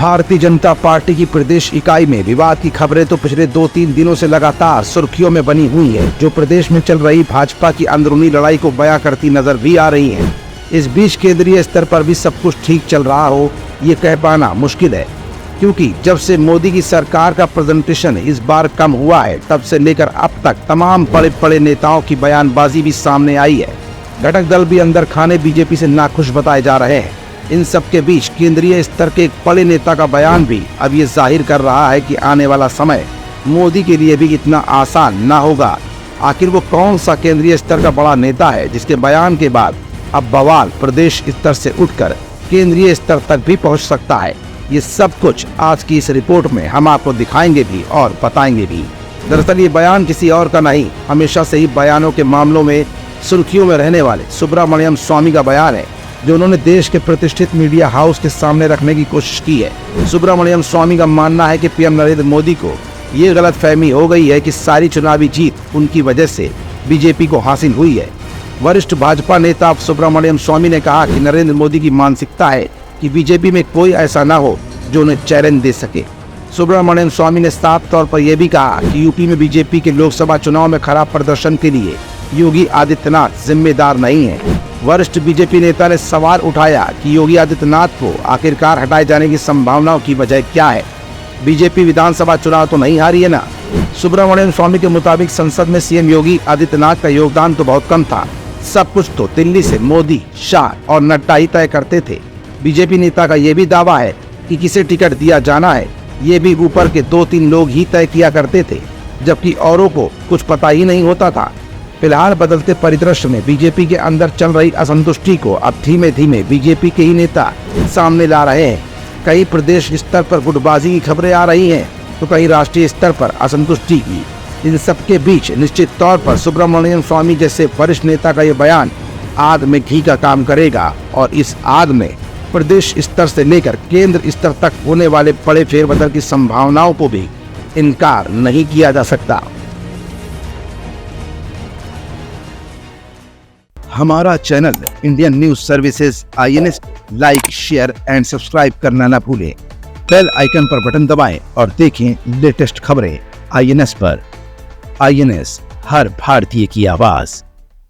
Bharatiya Janata party की प्रदेश इकाई में विवाद की खबरें तो पिछले 2-3 दिनों से लगातार सुर्खियों में बनी हुई है, जो प्रदेश में चल रही भाजपा की अंदरूनी लड़ाई को बयां करती नजर भी आ रही है। इस बीच केंद्रीय स्तर पर भी सब कुछ ठीक चल रहा हो, ये कह पाना मुश्किल है, क्योंकि जब से मोदी की सरकार का प्रेजेंटेशन इस बार कम हुआ है, तब से लेकर अब तक तमाम बड़े नेताओं की बयानबाजी भी सामने आई है। घटक दल भी अंदर खाने बीजेपी से नाखुश बताए जा रहे हैं। इन सब के बीच केंद्रीय स्तर के एक बड़े नेता का बयान भी अब ये जाहिर कर रहा है कि आने वाला समय मोदी के लिए भी इतना आसान ना होगा। आखिर वो कौन सा केंद्रीय स्तर का बड़ा नेता है जिसके बयान के बाद अब बवाल प्रदेश स्तर से उठकर केंद्रीय स्तर तक भी पहुंच सकता है? ये सब कुछ आज की इस रिपोर्ट में हम आपको दिखाएंगे भी और बताएंगे भी। दरअसल ये बयान किसी और का नहीं, हमेशा से ही बयानों के मामलों में सुर्खियों में रहने वाले सुब्रमण्यम स्वामी का बयान है, जो उन्होंने देश के प्रतिष्ठित मीडिया हाउस के सामने रखने की कोशिश की है। सुब्रमण्यम स्वामी का मानना है कि पीएम नरेंद्र मोदी को ये गलतफहमी हो गई है कि सारी चुनावी जीत उनकी वजह से बीजेपी को हासिल हुई है। वरिष्ठ भाजपा नेता सुब्रमण्यम स्वामी ने कहा कि नरेंद्र मोदी की मानसिकता है कि बीजेपी में कोई ऐसा न हो जो उन्हें चैलेंज दे सके। सुब्रमण्यम स्वामी ने साफ तौर पर यह भी कहा कि यूपी में बीजेपी के लोकसभा चुनाव में खराब प्रदर्शन के लिए योगी आदित्यनाथ जिम्मेदार नहीं है। वरिष्ठ बीजेपी नेता ने सवाल उठाया कि योगी आदित्यनाथ को आखिरकार हटाए जाने की संभावनाओं की वजह क्या है? बीजेपी विधानसभा चुनाव तो नहीं हारी है ना? सुब्रमण्यम स्वामी के मुताबिक संसद में सीएम योगी आदित्यनाथ का योगदान तो बहुत कम था। सब कुछ तो दिल्ली से मोदी, शाह और नड्डा ही तय करते थे। बीजेपी नेता का यह भी दावा है कि किसे टिकट दिया जाना है, ये भी ऊपर के 2-3 लोग ही तय किया करते थे, जबकि औरों को कुछ पता ही नहीं होता था। फिलहाल बदलते परिदृश्य में बीजेपी के अंदर चल रही असंतुष्टि को अब धीमे धीमे बीजेपी के ही नेता सामने ला रहे हैं। कई प्रदेश स्तर पर गुटबाजी की खबरें आ रही हैं, तो कहीं राष्ट्रीय स्तर पर असंतुष्टि की। इन सब के बीच निश्चित तौर पर सुब्रमण्यम स्वामी जैसे वरिष्ठ नेता का ये बयान आग में घी का काम करेगा, और इस आग में प्रदेश स्तर से लेकर केंद्र स्तर तक होने वाले बड़े फेरबदल की संभावनाओं को भी इनकार नहीं किया जा सकता। हमारा channel Indian news services INS like, share and subscribe करना ना भूलें। बेल आइकन पर बटन दबाएं और देखें लेटेस्ट खबरें INS पर। INS, हर भारतीय की आवाज।